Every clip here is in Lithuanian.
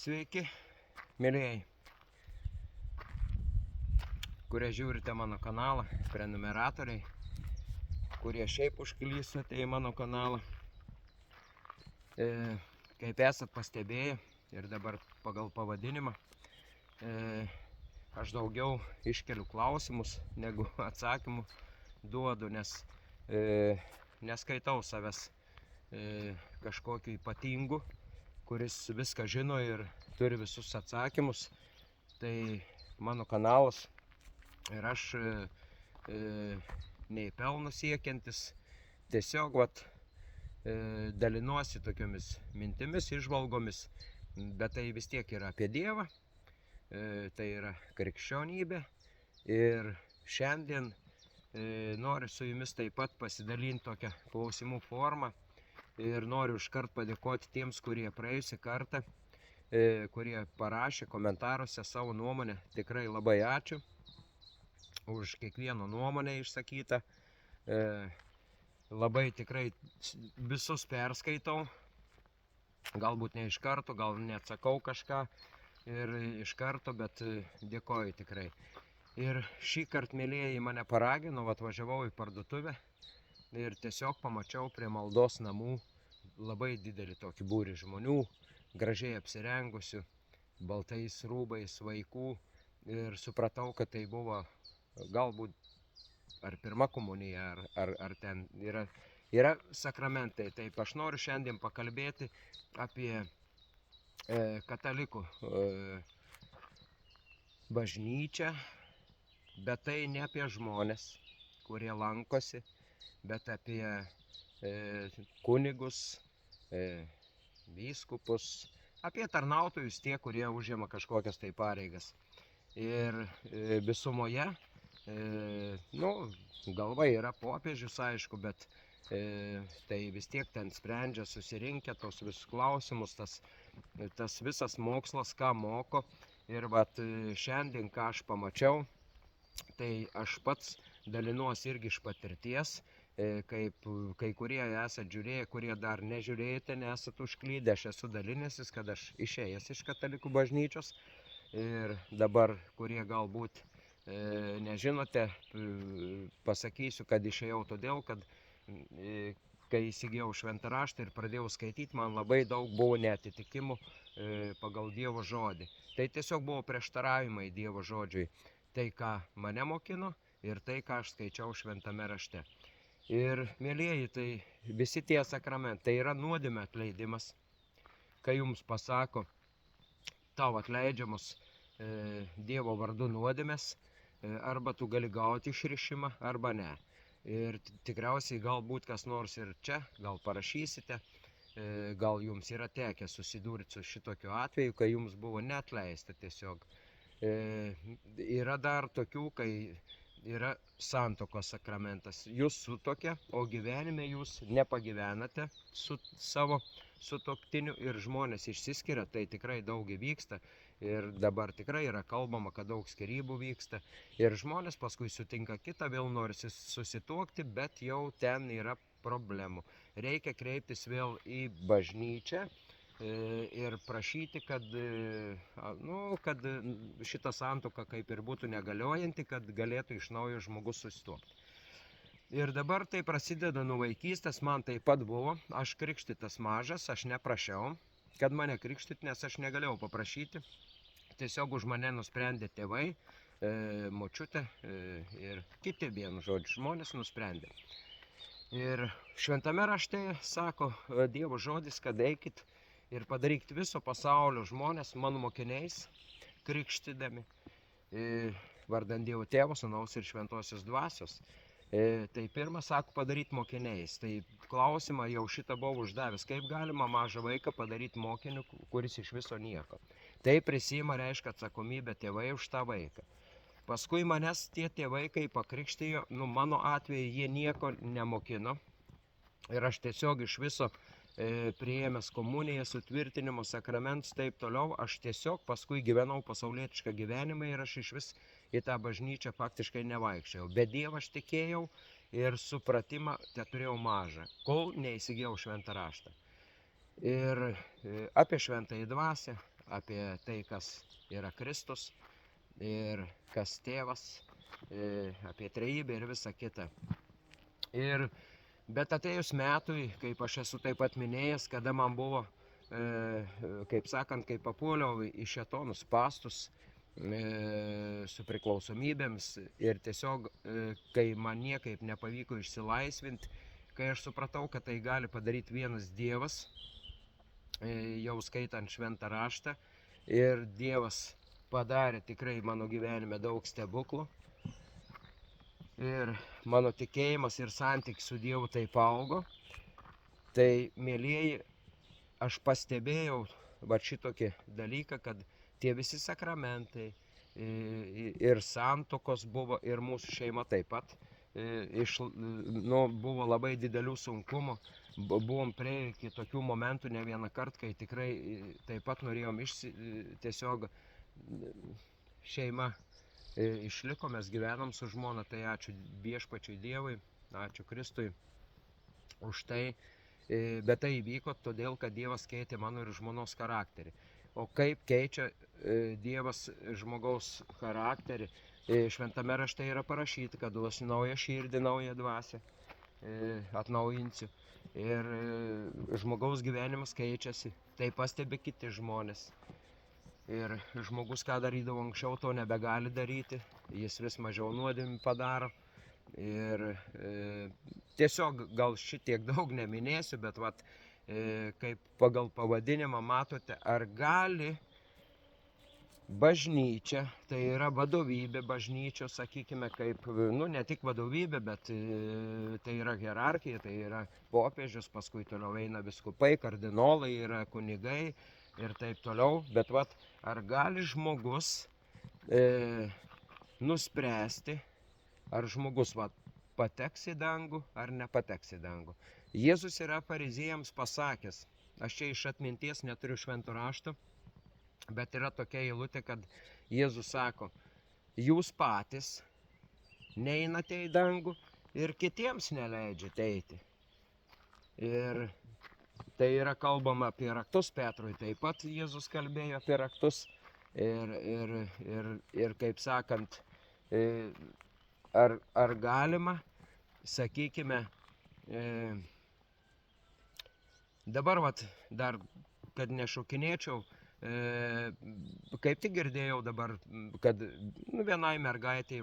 Sveiki, mėlyjei, kurie žiūrite mano kanalą, prenumeratoriai, kurie šiaip užklysote į mano kanalą. Kaip esat pastebėję ir dabar pagal pavadinimą, aš daugiau iškeliu klausimus negu atsakymų duodu, nes neskaitau savęs kažkokiu ypatingu, kuris viską žino ir turi visus atsakymus. Tai mano kanalas ir aš nei pelno siekiantis, tiesiog dalinuosi tokiomis mintimis, įžvalgomis, bet tai vis tiek yra apie Dievą, tai yra krikščionybė. Ir šiandien noriu su jumis taip pat pasidalinti tokią klausimų formą. Ir noriu iškart padėkoti tiems, kurie praėjusią kartą, kurie parašė komentaruose savo nuomonę. Tikrai labai ačiū už kiekvieno nuomonę išsakytą. Labai tikrai visus perskaitau. Galbūt ne iš karto, gal neatsakau kažką ir iš karto, bet dėkoju tikrai. Ir šį kartą, mėlyjeji, mane paragino, atvažiavau į parduotuvę. Ir tiesiog pamačiau prie maldos namų labai didelį tokį būrį žmonių, gražiai apsirengusių, baltais rūbais, vaikų. Ir supratau, kad tai buvo galbūt ar pirma komunija, ar ten yra sakramentai. Taip aš noriu šiandien pakalbėti apie katalikų bažnyčią, bet tai ne apie žmonės, kurie lankosi, bet apie kunigus, vyskupus, apie tarnautojus, tie, kurie užima kažkokias tai pareigas. Ir visumoje, galva yra popiežius, aišku, bet tai vis tiek ten sprendžia susirinkę tos visus klausimus, tas visas mokslas, ką moko. Ir šiandien, ką aš pamačiau, tai aš pats dalinuosi irgi iš patirties, kaip kai kurie esat žiūrėję, kurie dar nežiūrėjote, nesat užklydę, aš esu dalinęsis, kad aš išėjęs iš katalikų bažnyčios. Ir dabar, kurie galbūt nežinote, pasakysiu, kad išėjau todėl, kad kai įsigijau šventą raštą ir pradėjau skaityti, man labai daug buvo neatitikimų pagal Dievo žodį. Tai tiesiog buvo prieštaravimai Dievo žodžiui. Tai, ką mane mokino ir tai, ką aš skaičiau šventame rašte. Ir, mėlyjeji, tai visi tie sakramentai yra nuodėmė atleidimas, kai jums pasako, tau atleidžiamos Dievo vardu nuodėmės, arba tu gali gauti išrišimą, arba ne. Ir tikriausiai galbūt kas nors ir čia, gal parašysite, gal jums yra tekę susidurti su šitokiu atveju, kai jums buvo neatleista tiesiog. Yra dar tokių, kai yra santuokos sakramentas. Jūs sutuokia, o gyvenime jūs nepagyvenate su savo sutuoktiniu ir žmonės išsiskiria, tai tikrai daug vyksta. Ir dabar tikrai yra kalbama, kad daug skyrybų vyksta. Ir žmonės paskui sutinka kitą, vėl nori susituokti, bet jau ten yra problemų. Reikia kreiptis vėl į bažnyčią ir prašyti, kad šita santuoka kaip ir būtų negaliojanti, kad galėtų iš naujo žmogus susituokti. Ir dabar tai prasideda nuo vaikystės, man taip pat buvo, aš krikštytas mažas, aš neprašiau, kad mane krikštyti, nes aš negalėjau paprašyti. Tiesiog už mane nusprendė tėvai, močiutė ir kiti, vienu žodžiu, žmonės nusprendė. Ir šventame rašte sako Dievo žodis, kad eikit ir padarykit viso pasaulio žmonės mano mokiniais, krikštydami vardan Dievo Tėvo, Sūnaus ir Šventosios Dvasios. Tai pirmą sako padaryti mokiniais. Tai klausimą jau šitą buvau uždavęs, kaip galima mažą vaiką padaryti mokiniu, kuris iš viso nieko. Tai prisima, reiškia, atsakomybę tėvai už tą vaiką. Paskui manęs tie tėvai, kai pakrikštijo, mano atveju jie nieko nemokino. Ir aš tiesiog iš viso priėmęs komuniją, sutvirtinimo sakramentus, taip toliau, aš tiesiog paskui gyvenau pasaulietišką gyvenimą ir aš iš vis į tą bažnyčią faktiškai nevaikščiau. Bet Dievą aš tikėjau ir supratimą turėjau mažą, kol neįsigijau šventą raštą. Ir apie šventąją dvasią, apie tai, kas yra Kristus ir kas tėvas, apie trejybę ir visą kitą. Bet atėjus metui, kaip aš esu taip pat minėjęs, kada man buvo, kaip sakant, kai papuoliau į šėtonų spąstus, su priklausomybėms ir tiesiog, kai man niekaip nepavyko išsilaisvinti, kai aš supratau, kad tai gali padaryti vienas Dievas, jau skaitant šventą raštą, ir Dievas padarė tikrai mano gyvenime daug stebuklų. Ir mano tikėjimas ir santykis su Dievu taip augo. Tai, mielieji, aš pastebėjau šitokį dalyką, kad tie visi sakramentai ir santokos buvo, ir mūsų šeima taip pat, buvo labai didelių sunkumų. Buvom prie iki tokių momentų ne vieną kartą, kai tikrai taip pat norėjom tiesiog šeima išliko, mes gyvenom su žmona, tai ačiū Viešpačiui Dievui, ačiū Kristui už tai, bet tai įvyko todėl, kad Dievas keitė mano ir žmonos charakterį. O kaip keičia Dievas žmogaus charakterį? Šventame rašte yra parašyta, kad duosiu naują širdį, naują dvasią, atnaujinsiu. Ir žmogaus gyvenimas keičiasi, tai pastebi kiti žmonės. Ir žmogus, ką darydavo anksčiau, to nebegali daryti, jis vis mažiau nuodėmių padaro. Ir tiesiog gal šitiek daug neminėsiu, bet kaip pagal pavadinimą matote, ar gali bažnyčia, tai yra vadovybė bažnyčios, sakykime, kaip, ne tik vadovybė, bet tai yra hierarchija, tai yra popiežius, paskui toliau eina vyskupai, kardinolai, yra kunigai ir taip toliau. Bet ar gali žmogus nuspręsti, ar žmogus pateks į dangų ar nepateks į dangų? Jėzus yra fariziejams pasakęs, aš čia iš atminties neturiu švento rašto, bet yra tokia eilutė, kad Jėzus sako, jūs patys neinate į dangų ir kitiems neleidžiate eiti. Ir tai yra kalbama apie raktus, Petrui taip pat Jėzus kalbėjo apie raktus. Ir kaip sakant, ar galima, sakykime, dabar dar, kad nešokinėčiau, kaip tik girdėjau dabar, kad vienai mergaitei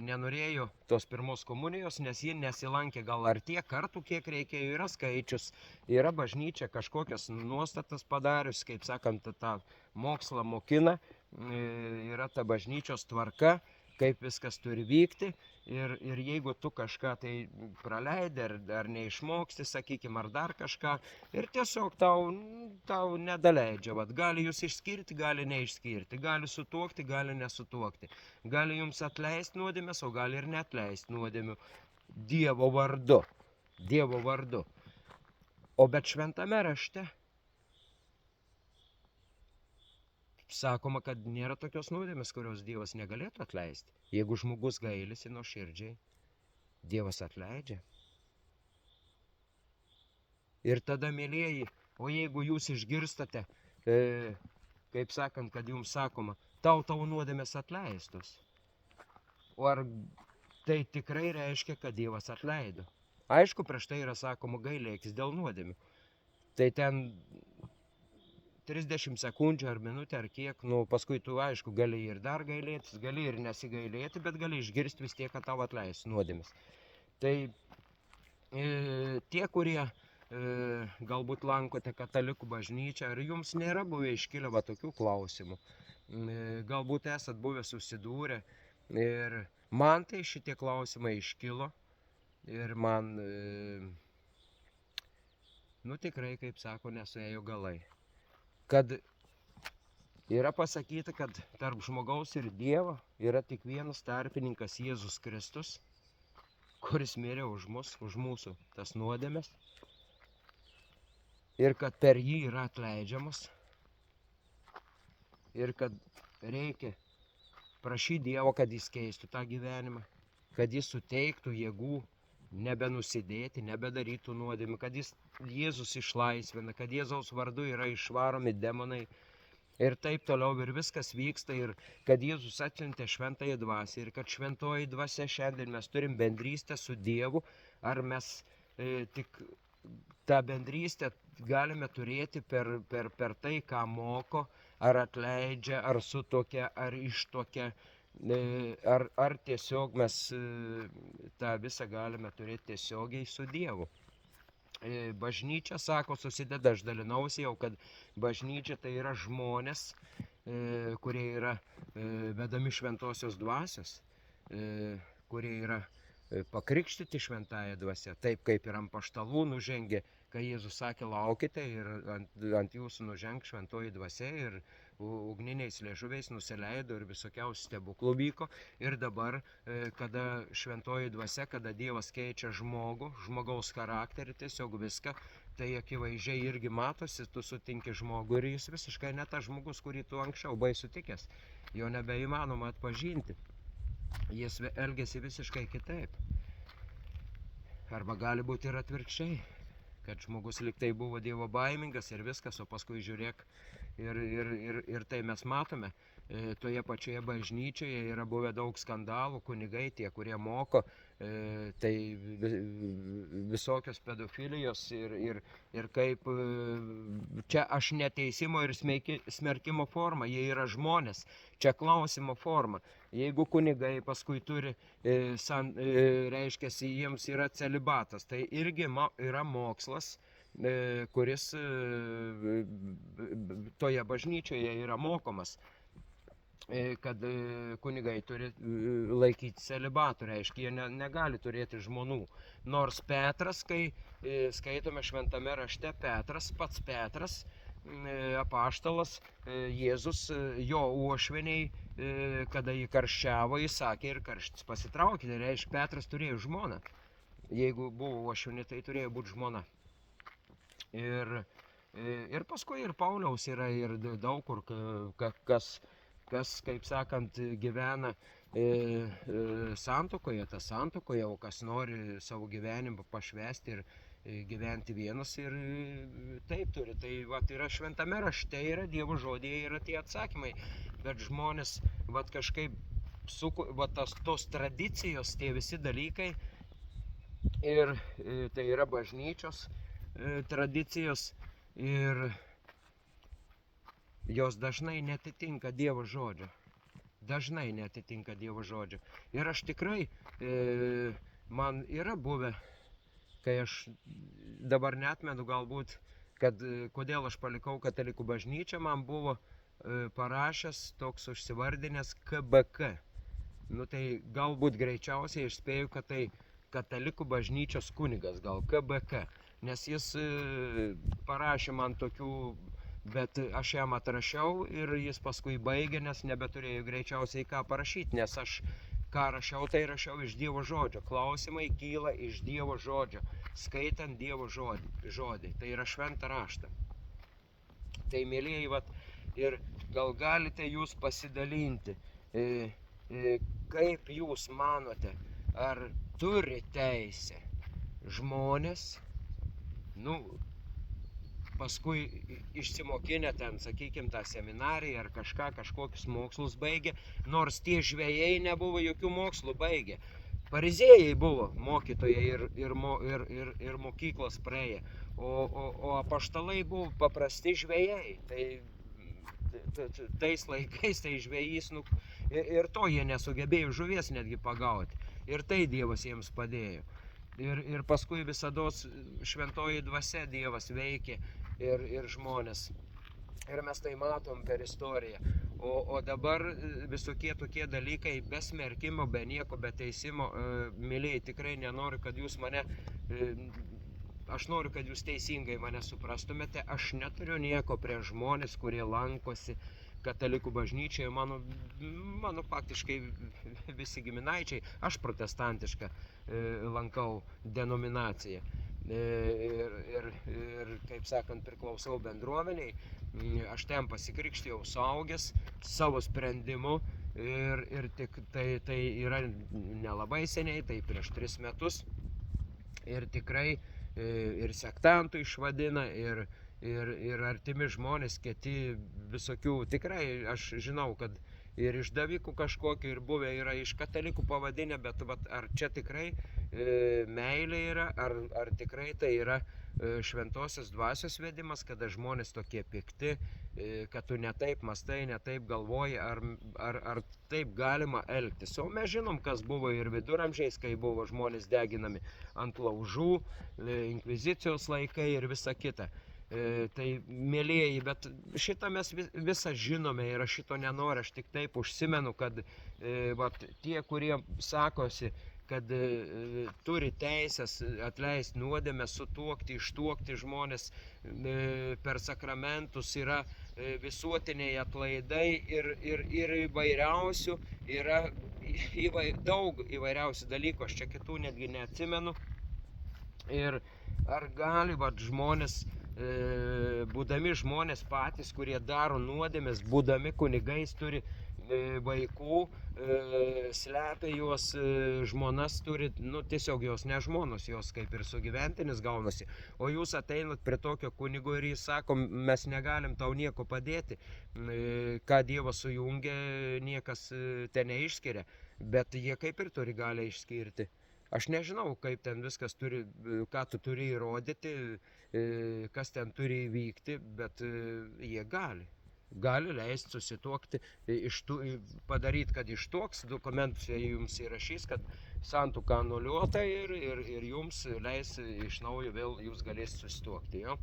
nenorėjo tos pirmos komunijos, nes ji nesilankė gal ar tiek kartų, kiek reikėjo, yra skaičius, yra bažnyčia kažkokias nuostatas padarius, kaip sakant, tą mokslą mokina, yra ta bažnyčios tvarka, kaip viskas turi vykti. Ir jeigu tu kažką tai praleidai, ar neišmoksti, sakykime, ar dar kažką, ir tiesiog tau nedaleidžia, gali jūs išskirti, gali neišskirti, gali sutuokti, gali nesutuokti, gali jums atleisti nuodėmes, o gali ir neatleisti nuodėmių Dievo vardu. Dievo vardu. O bet šventame rašte sakoma, kad nėra tokios nuodėmės, kurios Dievas negalėtų atleisti. Jeigu žmogus gailisi nuoširdžiai, Dievas atleidžia. Ir tada, mielieji, o jeigu jūs išgirstate, kaip sakant, kad jums sakoma, tavo nuodėmės atleistos, o ar tai tikrai reiškia, kad Dievas atleido? Aišku, prieš tai yra sakoma, gailėkis dėl nuodėmių. Tai ten 30 sekundžių ar minutę ar kiek, paskui tu, aišku, gali ir dar gailėtis, gali ir nesigailėti, bet gali išgirsti vis tiek, kad tau atleis nuodėmes. Tai tie, kurie galbūt lankote katalikų bažnyčią, ar jums nėra buvę iškilę tokių klausimų, galbūt esat buvę susidūrę, ir man tai šitie klausimai iškilo, ir man, tikrai, kaip sako, nesuėjo galai. Kad yra pasakyta, kad tarp žmogaus ir Dievo yra tik vienas tarpininkas Jėzus Kristus, kuris mirė už mus, už mūsų tas nuodėmes, ir kad per jį yra atleidžiamas, ir kad reikia prašyti Dievo, kad jis keistų tą gyvenimą, kad jis suteiktų jėgų nebenusidėti, nebedarytų nuodėmių, kad Jėzus išlaisvina, kad Jėzaus vardu yra išvaromi demonai, Ir taip toliau ir viskas vyksta ir kad Jėzus atsiuntė šventąją dvasią ir kad šventoji dvasia šiandien mes turim bendrystę su Dievu, ar mes tik tą bendrystę galime turėti per tai, ką moko, ar atleidžia, ar sutokia, ar ištokia, ar tiesiog mes tą visą galime turėti tiesiogiai su Dievu. Bažnyčia, sako, susideda, aš dalinausi jau, kad bažnyčia tai yra žmonės, kurie yra vedami šventosios dvasios, kurie yra pakrikštyti šventąją dvasią, taip kaip ir ant apaštalų nužengė, kai Jėzus sakė, laukite ir ant jūsų nuženg šventoji dvasia ir ugniniais liežuviais nusileido ir visokiausių stebuklų vyko. Ir dabar, kada šventoji dvasia, kada Dievas keičia žmogų, žmogaus charakterį, tiesiog viską, tai akivaizdžiai irgi matosi, tu sutinki žmogų ir jis visiškai ne tas žmogus, kurį tu anksčiau buvai sutikęs. Jo nebeįmanoma atpažinti. Jis elgesi visiškai kitaip. Arba gali būti ir atvirkščiai, kad žmogus liktai buvo Dievo baimingas ir viskas, o paskui žiūrėk ir tai mes matome. Toje pačioje bažnyčioje yra buvę daug skandalų, kunigai, tie, kurie moko, tai visokios pedofilijos ir kaip čia aš neteisimo ir smerkimo forma, jie yra žmonės, čia klausimo forma. Jeigu kunigai paskui turi, reiškiasi, jiems yra celibatas, tai irgi yra mokslas, kuris toje bažnyčioje yra mokomas, kad kunigai turi laikyti celibatų, reiškia, jie negali turėti žmonų. Nors Petras, kai skaitome šventame rašte, pats Petras, apaštalas, Jėzus, jo uošveniai, kada jį karščiavo, jis sakė ir karštis pasitraukė, tai reiškia, Petras turėjo žmoną. Jeigu buvo uošvenė, tai turėjo būti žmona. Ir paskui ir Pauliaus yra ir daug kur, kas, kaip sakant, gyvena santuokoje, o kas nori savo gyvenimą pašvęsti ir gyventi vienas ir taip turi. Tai vat, yra šventame rašte, yra Dievo žodėje, yra tie atsakymai, bet žmonės vat, kažkaip tos tradicijos, tie visi dalykai ir tai yra bažnyčios tradicijos ir jos dažnai netitinka Dievo žodžio. Dažnai netitinka Dievo žodžio. Ir aš tikrai, man yra buvę, kai aš dabar neatmenu galbūt, kad kodėl aš palikau katalikų bažnyčią, man buvo parašęs toks užsivardinęs KBK. Nu tai galbūt greičiausiai aš spėju, kad tai katalikų bažnyčios kunigas, gal KBK. Nes jis parašė man tokių, bet aš jam atrašiau ir jis paskui baigė, nes nebeturėjo greičiausiai ką parašyti, nes aš ką rašiau, tai rašiau iš Dievo žodžio. Klausimai kyla iš Dievo žodžio, skaitant Dievo žodį. Tai yra šventą raštą. Tai, mėlyjeji, ir gal galite jūs pasidalinti, kaip jūs manote, ar turi teisę žmonės, paskui išsimokinę ten, sakykime, tą seminariją ar kažkokius mokslus baigė, nors tie žvejai nebuvo jokių mokslų baigę. Fariziejai buvo mokytojai ir mokyklos praėję, o apaštalai buvo paprasti žvejai. Tai tais laikais tai žvejys, ir to jie nesugebėjo žuvies netgi pagauti. Ir tai Dievas jiems padėjo. Ir paskui visados šventoji dvasia Dievas veikė ir žmonės. Ir mes tai matom per istoriją. O dabar visokie tokie dalykai be smerkimo, be nieko, be teisimo, mylėjai, tikrai nenoriu, kad jūs mane, aš noriu, kad jūs teisingai mane suprastumėte. Aš neturiu nieko prie žmonės, kurie lankosi katalikų bažnyčioje, mano faktiškai visi giminaičiai, aš protestantišką lankau denominaciją ir kaip sakant, priklausau bendruomeniai, aš ten pasikrikštijau suaugęs savo sprendimu ir tik tai yra nelabai seniai, tai prieš 3 metus ir tikrai ir sektantų išvadina ir artimi žmonės, kiti visokių, tikrai aš žinau, kad ir išdavikų kažkokių ir buvę yra iš katalikų pavadinę, bet vat, ar čia tikrai meilė yra, ar tikrai tai yra šventosios dvasios vedimas, kada žmonės tokie pikti, kad tu netaip mastai, netaip galvoji, ar taip galima elgtis. O mes žinom, kas buvo ir viduramžiais, kai buvo žmonės deginami ant laužų, inkvizicijos laikai ir visa kita. Tai mėlėjai, bet šitą mes visą žinome ir aš šito nenoriu, aš tik taip užsimenu, kad vat, tie, kurie sakosi, kad turi teisės atleisti nuodėmę, sutuokti, ištuokti žmonės per sakramentus, yra visuotiniai atlaidai ir įvairiausių, yra daug įvairiausių dalykų, aš čia kitų netgi neatsimenu. Ir ar gali vat, žmonės, būdami žmonės patys, kurie daro nuodėmės, būdami kunigais, turi vaikų, slepia juos, žmonas turi, nu tiesiog jos ne žmonos, jos kaip ir sugyventinis gaunasi, o jūs ateinat prie tokio kunigo ir jis sako, mes negalim tau nieko padėti, ką Dievas sujungia, niekas ten neišskiria, bet jie kaip ir turi galią išskirti. Aš nežinau, kaip ten viskas turi, ką tu turi įrodyti, kas ten turi įvykti, bet jie gali. Gali leisti susituokti, padaryti, kad ištuoks, dokumentuose jums įrašys, kad santuoka anuliuota ir jums leis iš naujo vėl jūs galėsite susituokti. Jo?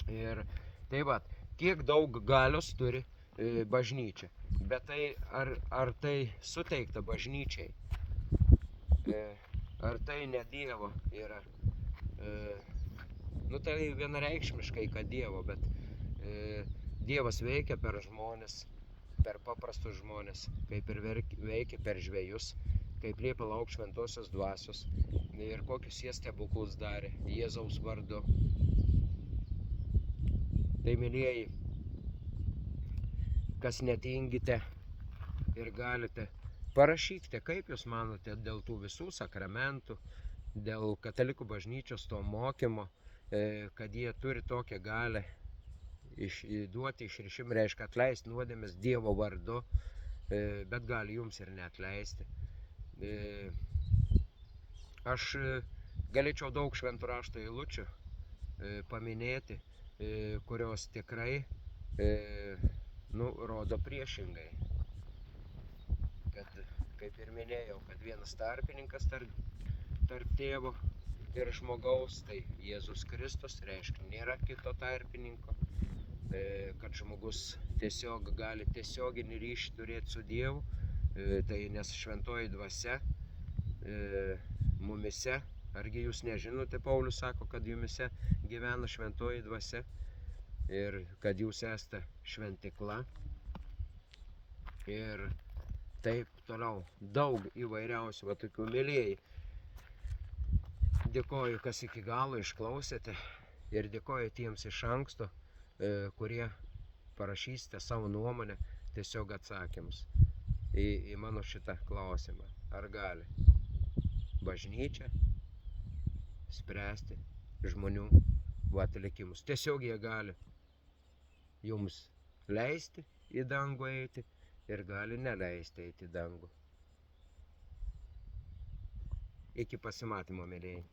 Ir tai va, kiek daug galios turi bažnyčia, bet tai ar tai suteikta bažnyčiai? Ar tai ne Dievo yra? Nu tai vienareikšmiškai, kad Dievo, bet Dievas veikia per žmonės, per paprastus žmonės, kaip ir veikia per žvejus, kaip liepia lauk šventosios dvasios ir kokius jie stebuklus darė Jėzaus vardu. Tai, mylieji, kas netingite ir galite, parašykite, kaip jūs manote dėl tų visų sakramentų, dėl katalikų bažnyčios to mokymo, kad jie turi tokią galę duoti išrišimą, reiškia atleisti nuodėmes Dievo vardu, bet gali jums ir neatleisti. Aš galėčiau daug šventų rašto eilučių paminėti, kurios tikrai rodo priešingai. Kad, kaip ir minėjau, kad vienas tarpininkas tarp tėvo ir žmogaus, tai Jėzus Kristus, reiškia, nėra kito tarpininko, kad žmogus tiesiog gali tiesioginį ryšį turėti su Dievu, tai nes šventoji dvasia mumise, argi jūs nežinote, Paulius sako, kad jumise gyvena šventoji dvasia ir kad jūs esate šventikla ir taip toliau, daug įvairiausių, va tokių, mylėjai. Dėkoju, kas iki galo išklausėte ir dėkoju tiems iš anksto, kurie parašysite savo nuomonę, tiesiog atsakymus į mano šitą klausimą. Ar gali bažnyčia spręsti žmonių likimus? Tiesiog jie gali jums leisti į dangų eiti ir gali neleisti eiti į dangų. Iki pasimatymo, mėlėjai.